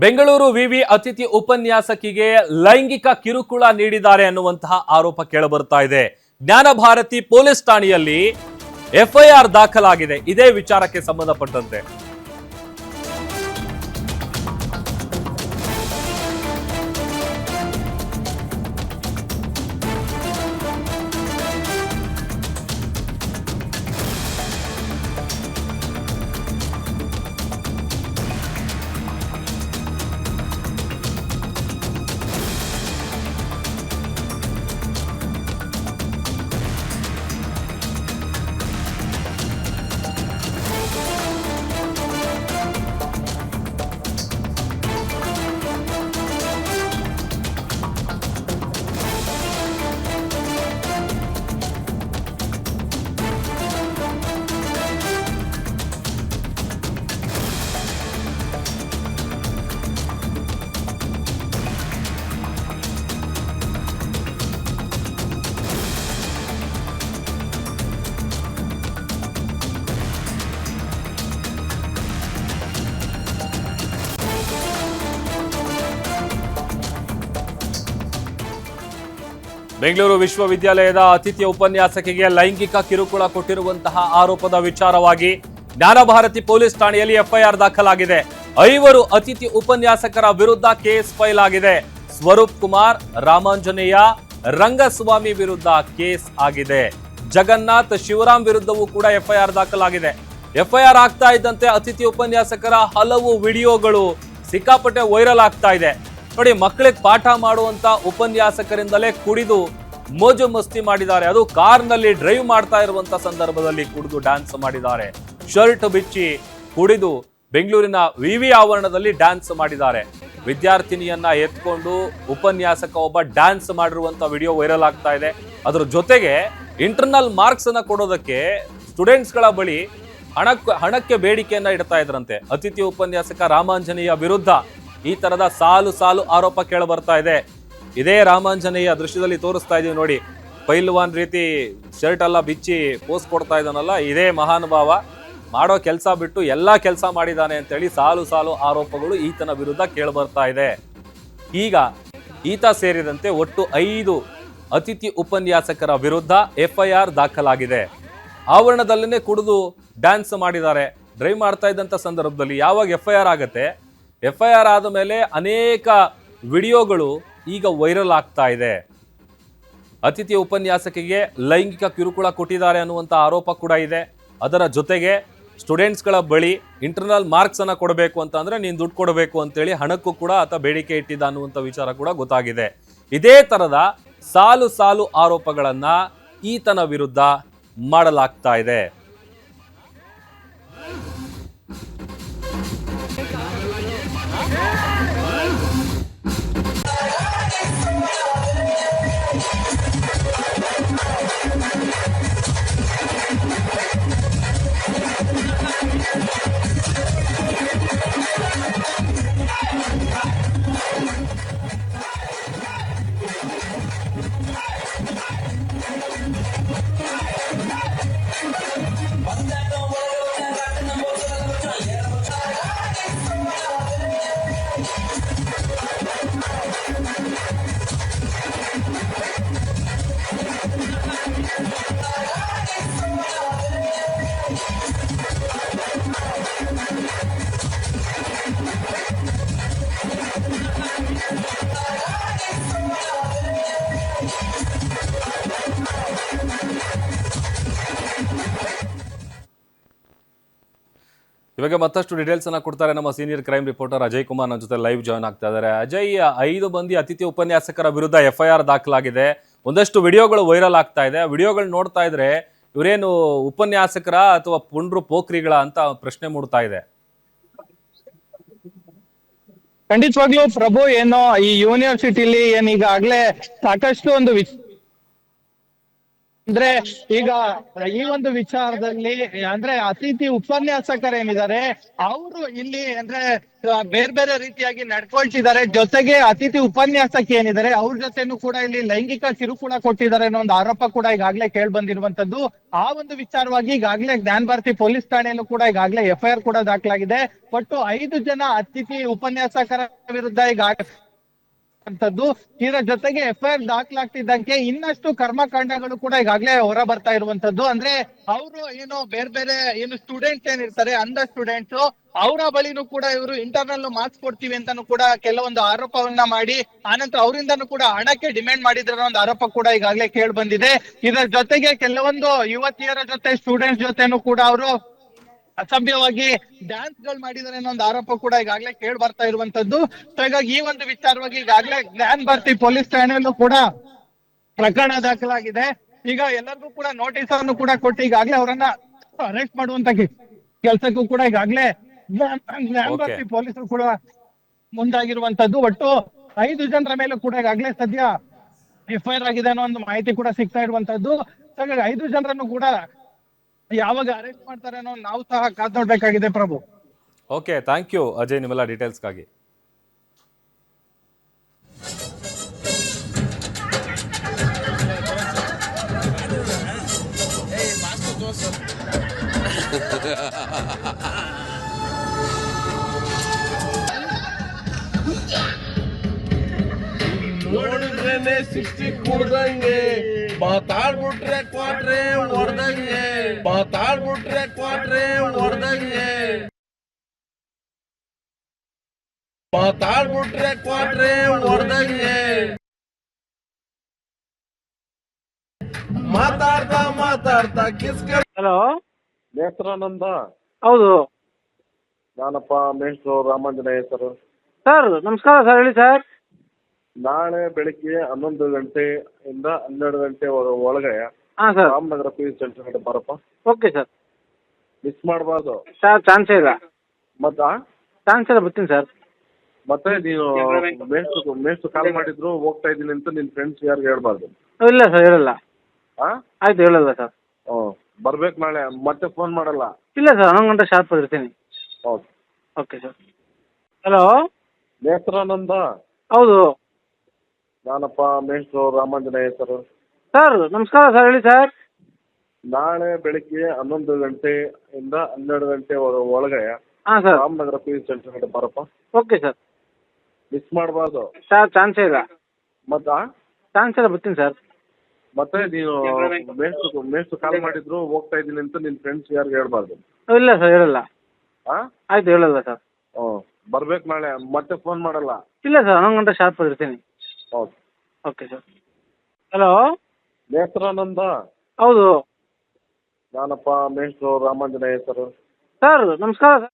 ಬೆಂಗಳೂರು ವಿವಿ ಅತಿಥಿ ಉಪನ್ಯಾಸಕಿಗೆ ಲೈಂಗಿಕ ಕಿರುಕುಳ ನೀಡಿದ್ದಾರೆ ಅನ್ನುವಂತಹ ಆರೋಪ ಕೇಳಬರ್ತಾ ಇದೆ. ಜ್ಞಾನ ಭಾರತಿ ಪೊಲೀಸ್ ಠಾಣೆಯಲ್ಲಿ ಎಫ್ಐಆರ್ ದಾಖಲಾಗಿದೆ ಇದೇ ವಿಚಾರಕ್ಕೆ ಸಂಬಂಧಪಟ್ಟಂತೆ. ಬೆಂಗಳೂರು ವಿಶ್ವವಿದ್ಯಾಲಯದ ಅತಿಥಿ ಉಪನ್ಯಾಸಕಿಗೆ ಲೈಂಗಿಕ ಕಿರುಕುಳ ಕೊಟ್ಟಿರುವಂತಹ ಆರೋಪದ ವಿಚಾರವಾಗಿ ಜ್ಞಾನ ಭಾರತಿ ಪೊಲೀಸ್ ಠಾಣೆಯಲ್ಲಿ ಎಫ್ಐಆರ್ ದಾಖಲಾಗಿದೆ. 5 ಅತಿಥಿ ಉಪನ್ಯಾಸಕರ ವಿರುದ್ಧ ಕೇಸ್ ಫೈಲ್ ಆಗಿದೆ. ಸ್ವರೂಪ್ ಕುಮಾರ್, ರಾಮಾಂಜನೇಯ, ರಂಗಸ್ವಾಮಿ ವಿರುದ್ಧ ಕೇಸ್ ಆಗಿದೆ. ಜಗನ್ನಾಥ್, ಶಿವರಾಮ್ ವಿರುದ್ಧವೂ ಕೂಡ ಎಫ್ಐಆರ್ ದಾಖಲಾಗಿದೆ. ಎಫ್ಐಆರ್ ಆಗ್ತಾ ಇದ್ದಂತೆ ಅತಿಥಿ ಉಪನ್ಯಾಸಕರ ಹಲವು ವಿಡಿಯೋಗಳು ಸಿಕ್ಕಾಪಟ್ಟೆ ವೈರಲ್ ಆಗ್ತಾ ಇದೆ. ನೋಡಿ, ಮಕ್ಕಳಿಗೆ ಪಾಠ ಮಾಡುವಂತ ಉಪನ್ಯಾಸಕರಿಂದಲೇ ಕುಡಿದು ಮೋಜು ಮಸ್ತಿ ಮಾಡಿದ್ದಾರೆ. ಅದು ಕಾರ್ನಲ್ಲಿ ಡ್ರೈವ್ ಮಾಡ್ತಾ ಇರುವಂತ ಸಂದರ್ಭದಲ್ಲಿ ಕುಡಿದು ಡ್ಯಾನ್ಸ್ ಮಾಡಿದ್ದಾರೆ. ಶರ್ಟ್ ಬಿಚ್ಚಿ ಕುಡಿದು ಬೆಂಗಳೂರಿನ ವಿವಿ ಆವರಣದಲ್ಲಿ ಡ್ಯಾನ್ಸ್ ಮಾಡಿದ್ದಾರೆ. ವಿದ್ಯಾರ್ಥಿನಿಯನ್ನ ಎತ್ಕೊಂಡು ಉಪನ್ಯಾಸಕ ಒಬ್ಬ ಡ್ಯಾನ್ಸ್ ಮಾಡಿರುವಂತ ವಿಡಿಯೋ ವೈರಲ್ ಆಗ್ತಾ ಇದೆ. ಅದ್ರ ಜೊತೆಗೆ ಇಂಟರ್ನಲ್ ಮಾರ್ಕ್ಸ್ ಅನ್ನ ಕೊಡೋದಕ್ಕೆ ಸ್ಟೂಡೆಂಟ್ಸ್ ಗಳ ಬಳಿ ಹಣಕ್ಕೆ ಬೇಡಿಕೆಯನ್ನ ಇಡ್ತಾ ಇದ್ರಂತೆ. ಅತಿಥಿ ಉಪನ್ಯಾಸಕ ರಾಮಾಂಜನೇಯ ವಿರುದ್ಧ ಈ ತರದ ಸಾಲು ಆರೋಪ ಕೇಳ ಬರ್ತಾ ಇದೆ. ಇದೇ ರಾಮಾಂಜನೇಯ ದೃಶ್ಯದಲ್ಲಿ ತೋರಿಸ್ತಾ ಇದೀವಿ ನೋಡಿ, ಪೈಲ್ವಾನ್ ರೀತಿ ಶರ್ಟ್ ಎಲ್ಲ ಬಿಚ್ಚಿ ಪೋಸ್ ಕೊಡ್ತಾ ಇದ್ದಾನಲ್ಲ, ಇದೇ ಮಹಾನುಭಾವ ಮಾಡೋ ಕೆಲಸ ಬಿಟ್ಟು ಎಲ್ಲಾ ಕೆಲಸ ಮಾಡಿದಾನೆ ಅಂತೇಳಿ ಸಾಲು ಆರೋಪಗಳು ಈತನ ವಿರುದ್ಧ ಕೇಳ ಬರ್ತಾ ಇದೆ. ಈಗ ಈತ ಸೇರಿದಂತೆ ಒಟ್ಟು 5 ಅತಿಥಿ ಉಪನ್ಯಾಸಕರ ವಿರುದ್ಧ ಎಫ್ಐಆರ್ ದಾಖಲಾಗಿದೆ. ಆವರಣದಲ್ಲೇ ಕುಡಿದು ಡ್ಯಾನ್ಸ್ ಮಾಡಿದ್ದಾರೆ. ಡ್ರೈವ್ ಮಾಡ್ತಾ ಇದ್ದಂತ ಸಂದರ್ಭದಲ್ಲಿ ಯಾವಾಗ ಎಫ್ಐಆರ್ ಆಗತ್ತೆ, ಎಫ್ಐಆರ್ ಆದ ಮೇಲೆ ಅನೇಕ ವಿಡಿಯೋಗಳು ಈಗ ವೈರಲ್ ಆಗ್ತಾ ಇದೆ. ಅತಿಥಿ ಉಪನ್ಯಾಸಕಿಗೆ ಲೈಂಗಿಕ ಕಿರುಕುಳ ಕೊಟ್ಟಿದ್ದಾರೆ ಅನ್ನುವಂಥ ಆರೋಪ ಕೂಡ ಇದೆ. ಅದರ ಜೊತೆಗೆ ಸ್ಟೂಡೆಂಟ್ಸ್ಗಳ ಬಳಿ ಇಂಟರ್ನಲ್ ಮಾರ್ಕ್ಸ್ ಅನ್ನ ಕೊಡಬೇಕು ಅಂತ ಅಂದ್ರೆ ನೀನು ದುಡ್ಡು ಕೊಡಬೇಕು ಅಂತೇಳಿ ಹಣಕ್ಕೂ ಕೂಡ ಆತ ಬೇಡಿಕೆ ಇಟ್ಟಿದ್ದ ಅನ್ನುವಂಥ ವಿಚಾರ ಕೂಡ ಗೊತ್ತಾಗಿದೆ. ಇದೇ ತರದ ಸಾಲು ಆರೋಪಗಳನ್ನ ಈತನ ವಿರುದ್ಧ ಮಾಡಲಾಗ್ತಾ ಇದೆ. ಇವಾಗ ಮತ್ತಷ್ಟು ಡೀಟೇಲ್ಸ್ ಅನ್ನ ಕೊಡ್ತಾರೆ ನಮ್ಮ senior crime reporter Ajay Kumar ನನ್ನ ಜೊತೆ ಲೈವ್ ಜಾಯ್ನ್ ಆಗ್ತಾ ಇದ್ದಾರೆ. ಅಜಯ್, 5 ಮಂದಿ ಅತಿಥಿ ಉಪನ್ಯಾಸಕರ ವಿರುದ್ಧ ಎಫ್ಐಆರ್ ದಾಖಲಾಗಿದೆ. ಒಂದಷ್ಟು ವಿಡಿಯೋಗಳು ವೈರಲ್ ಆಗ್ತಾ ಇದೆ. ವಿಡಿಯೋಗಳು ನೋಡ್ತಾ ಇದ್ರೆ ಇವರೇನು ಉಪನ್ಯಾಸಕರ ಅಥವಾ ಪುಂಡ್ರು ಪೋಖ್ರಿಗಳ ಅಂತ ಪ್ರಶ್ನೆ ಮೂಡ್ತಾ ಇದೆ. ಖಂಡಿತವಾಗ್ಲೂ ಪ್ರಭು, ಏನೋ ಈ ಯೂನಿವರ್ಸಿಟಿಲಿ ಈಗಾಗ್ಲೇ ಸಾಕಷ್ಟು ಒಂದು ಅಂದ್ರೆ ಈಗ ಈ ಒಂದು ವಿಚಾರದಲ್ಲಿ ಅಂದ್ರೆ ಅತಿಥಿ ಉಪನ್ಯಾಸಕರೇನಿದ್ದಾರೆ ಅವರು ಇಲ್ಲಿ ಅಂದ್ರೆ ಬೇರೆ ಬೇರೆ ರೀತಿಯಾಗಿ ನಡ್ಕೊಳ್ತಿದ್ದಾರೆ. ಜೊತೆಗೆ ಅತಿಥಿ ಉಪನ್ಯಾಸಕ ಏನಿದ್ದಾರೆ ಅವ್ರ ಜೊತೆನೂ ಕೂಡ ಇಲ್ಲಿ ಲೈಂಗಿಕ ಕಿರುಕುಳ ಕೊಟ್ಟಿದ್ದಾರೆ ಅನ್ನೋ ಒಂದು ಆರೋಪ ಕೂಡ ಈಗಾಗಲೇ ಕೇಳಿ ಬಂದಿರುವಂತದ್ದು. ಆ ಒಂದು ವಿಚಾರವಾಗಿ ಈಗಾಗಲೇ ಜ್ಞಾನ ಭಾರತಿ ಪೊಲೀಸ್ ಠಾಣೆಯಲ್ಲೂ ಕೂಡ ಈಗಾಗಲೇ FIR ಕೂಡ ದಾಖಲಾಗಿದೆ. ಒಟ್ಟು 5 ಜನ ಅತಿಥಿ ಉಪನ್ಯಾಸಕರ ವಿರುದ್ಧ ಅಂತದ್ದು. ಇದರ ಜೊತೆಗೆ FIR ದಾಖಲಾಗ್ತಿದ್ದಂಗೆ ಇನ್ನಷ್ಟು ಕರ್ಮಕಾಂಡಗಳು ಕೂಡ ಈಗಾಗಲೇ ಹೊರ ಬರ್ತಾ ಇರುವಂತದ್ದು. ಅಂದ್ರೆ ಅವರು ಏನು ಬೇರೆ ಬೇರೆ ಏನು ಸ್ಟೂಡೆಂಟ್ಸ್ ಏನಿರ್ತಾರೆ ಅಂಧ ಸ್ಟೂಡೆಂಟ್ಸ್ ಅವರ ಬಳಿನೂ ಕೂಡ ಇವರು ಇಂಟರ್ನಲ್ ಮಾರ್ಕ್ಸ್ ಕೊಡ್ತೀವಿ ಅಂತಾನು ಕೂಡ ಕೆಲವೊಂದು ಆರೋಪವನ್ನ ಮಾಡಿ ಆನಂತರ ಅವರಿಂದನೂ ಕೂಡ ಹಣಕ್ಕೆ ಡಿಮ್ಯಾಂಡ್ ಮಾಡಿದ್ರ ಒಂದು ಆರೋಪ ಕೂಡ ಈಗಾಗಲೇ ಕೇಳಿ ಬಂದಿದೆ. ಇದರ ಜೊತೆಗೆ ಕೆಲವೊಂದು ಯುವತಿಯರ ಜೊತೆ ಸ್ಟೂಡೆಂಟ್ಸ್ ಜೊತೆನೂ ಕೂಡ ಅವರು ಅಸಭ್ಯವಾಗಿ ಡ್ಯಾನ್ಸ್ ಗಳು ಮಾಡಿದ್ದಾರೆ ಅನ್ನೋ ಒಂದು ಆರೋಪ ಕೂಡ ಈಗಾಗಲೇ ಕೇಳಿ ಬರ್ತಾ ಇರುವಂತದ್ದು. ಸೊ ಹೀಗಾಗಿ ಈ ಒಂದು ವಿಚಾರವಾಗಿ ಈಗಾಗಲೇ ಜ್ಞಾನ ಭಾರತಿ ಪೊಲೀಸ್ ಠಾಣೆಯಲ್ಲೂ ಕೂಡ ಪ್ರಕರಣ ದಾಖಲಾಗಿದೆ. ಈಗ ಎಲ್ಲರಿಗೂ ಕೂಡ ನೋಟಿಸ್ ಅನ್ನು ಕೂಡ ಕೊಟ್ಟು ಈಗಾಗಲೇ ಅವರನ್ನ ಅರೆಸ್ಟ್ ಮಾಡುವಂತ ಕೆಲಸಕ್ಕೂ ಕೂಡ ಈಗಾಗಲೇ ಜ್ಞಾನ ಭಾರತಿ ಪೊಲೀಸರು ಕೂಡ ಮುಂದಾಗಿರುವಂತದ್ದು. ಒಟ್ಟು 5 ಜನರ ಮೇಲೂ ಕೂಡ ಈಗಾಗಲೇ ಸದ್ಯ FIR ಆಗಿದೆ ಅನ್ನೋ ಒಂದು ಮಾಹಿತಿ ಕೂಡ ಸಿಗ್ತಾ ಇರುವಂತದ್ದು. ಹಾಗಾಗಿ 5 ಜನರನ್ನು ಕೂಡ ಯಾವಾಗ ಅರೆಸ್ಟ್ ಮಾಡ್ತಾರೆ ಅನ್ನೋ ನಾವು ಸಹ ಕಾದ್ ನೋಡ್ಬೇಕಾಗಿದೆ ಪ್ರಭು. ಓಕೆ, ಥ್ಯಾಂಕ್ ಯು ಅಜಯ್ ನಿಮ್ಮೆಲ್ಲ ಡೀಟೇಲ್ಸ್ಗಾಗಿ. ನೋಡಿದ್ರೇನೆ 60 ಕುಡ್ದಂಗೆ ಮಾತಾಡ್ಬಿಟ್ರೆ ಕ್ವಾಟ್ರೆ ಹೊಡ್ದಂಗೆ ಮಾತಾಡ್ಬಿಟ್ರೆ ಕ್ವಾಟ್ರೆ ಹೊಡ್ದಂಗೆ ಮಾತಾಡ್ಬಿಟ್ರೆ ಕ್ವಾಟ್ರೆ ಹೊಡ್ದಂಗೆ ಮಾತಾಡ್ತಾ ಮಾತಾಡ್ತಾ ಕಿಸ್ಕ. ಹಲೋ, ನೇತ್ರಾನಂದ. ಹೌದು ನಾನಪ್ಪ ಮೇಷ್ಟ್ರು ರಾಮಾಂಜನೇಯ ಸರ್. ಸರ್, ನಮಸ್ಕಾರ ಸರ್, ಹೇಳಿ ಸರ್. ನಾಳೆ ಬೆಳಿಗ್ಗೆ 11 ಗಂಟೆಯಿಂದ 12 ಗಂಟೆ ಒಳಗೆ ಹಾ ಸರ್, ರಾಮನಗರ ಪೀಸ್ ಸೆಂಟರ್ ಕಡೆ ಬರಪ್ಪ. Okay sir. ಮಿಸ್ ಮಾಡಬಾರ್ದು ಸರ್, ಚಾನ್ಸೇ ಇಲ್ಲ, ಚಾನ್ಸ್ ಇಲ್ಲ, ಬರ್ತೀನಿ ಸರ್. ಮತ್ತೆ ನೀನು ಮೇಷ್ಟ್ರು ಕಾಲ್ ಮಾಡಿದ್ರು ಹೋಗ್ತಾ ಇದ್ದೀನಿ ಅಂತ ನಿನ್ ಫ್ರೆಂಡ್ಸ್ ಯಾರಿಗೆ ಹೇಳ್ಬಾರ್ದು. ಇಲ್ಲ ಸರ್, ಹೇಳಲ್ಲ. ಆಯ್ತು, ಹೇಳಲ್ಲ ಸರ್. ಬರ್ಬೇಕು ನಾಳೆ, ಮತ್ತೆ ಫೋನ್ ಮಾಡಲ್ಲ. ಇಲ್ಲ ಸರ್, 11 ಗಂಟೆ ಶಾರ್ಪ್ ಇರ್ತೀನಿ. Okay sir. ಹಲೋ, ನೇತ್ರಾನಂದ. ಹೌದು ನಾನಪ್ಪ ಮೇಷ್ಟ್ರು ರಾಮಾಂಜನೇಯ ಸರ್. ಸರ್, ನಮಸ್ಕಾರ ಸರ್, ಹೇಳಿ ಸರ್. ನಾಳೆ ಬೆಳಿಗ್ಗೆ 11 ಗಂಟೆಯಿಂದ 12 ಗಂಟೆ ಒಳಗೆ ಹಾ ಸರ್, ರಾಮನಗರ ಪೀಸ್ ಸೆಂಟರ್ ಕಡೆ ಬರಪ್ಪ. Okay sir. ಮಿಸ್ ಮಾಡಬಾರ್ದು. ಸರ್, ಚಾನ್ಸೇ ಇಲ್ಲ, ಚಾನ್ಸ್ ಇಲ್ಲ, ಬರ್ತೀನಿ ಸರ್. ಮತ್ತೆ ನೀನು ಮೇಷ್ಟ್ರು ಕಾಲ್ ಮಾಡಿದ್ರು ಹೋಗ್ತಾ ಇದ್ದೀನಿ ಅಂತ ನಿನ್ ಫ್ರೆಂಡ್ಸ್ ಯಾರಿಗೆ ಹೇಳ್ಬಾರ್ದು. ಇಲ್ಲ ಸರ್, ಹೇಳಲ್ಲ. ಆಯ್ತು, ಹೇಳಲ್ಲ ಸರ್. ಬರ್ಬೇಕು ನಾಳೆ, ಮತ್ತೆ ಫೋನ್ ಮಾಡಲ್ಲ. ಇಲ್ಲ ಸರ್, 11 ಗಂಟೆ ಶಾರ್ಪ್ ಇರ್ತೀನಿ. Okay sir. ಹಲೋ, ನೇತ್ರಾನಂದ. ಹೌದು ನಾನಪ್ಪ ಮೇಷ್ಟ್ರು ರಾಮಾಂಜನೇಯ ಸರ್. ಸರ್, ನಮಸ್ಕಾರ ಸರ್.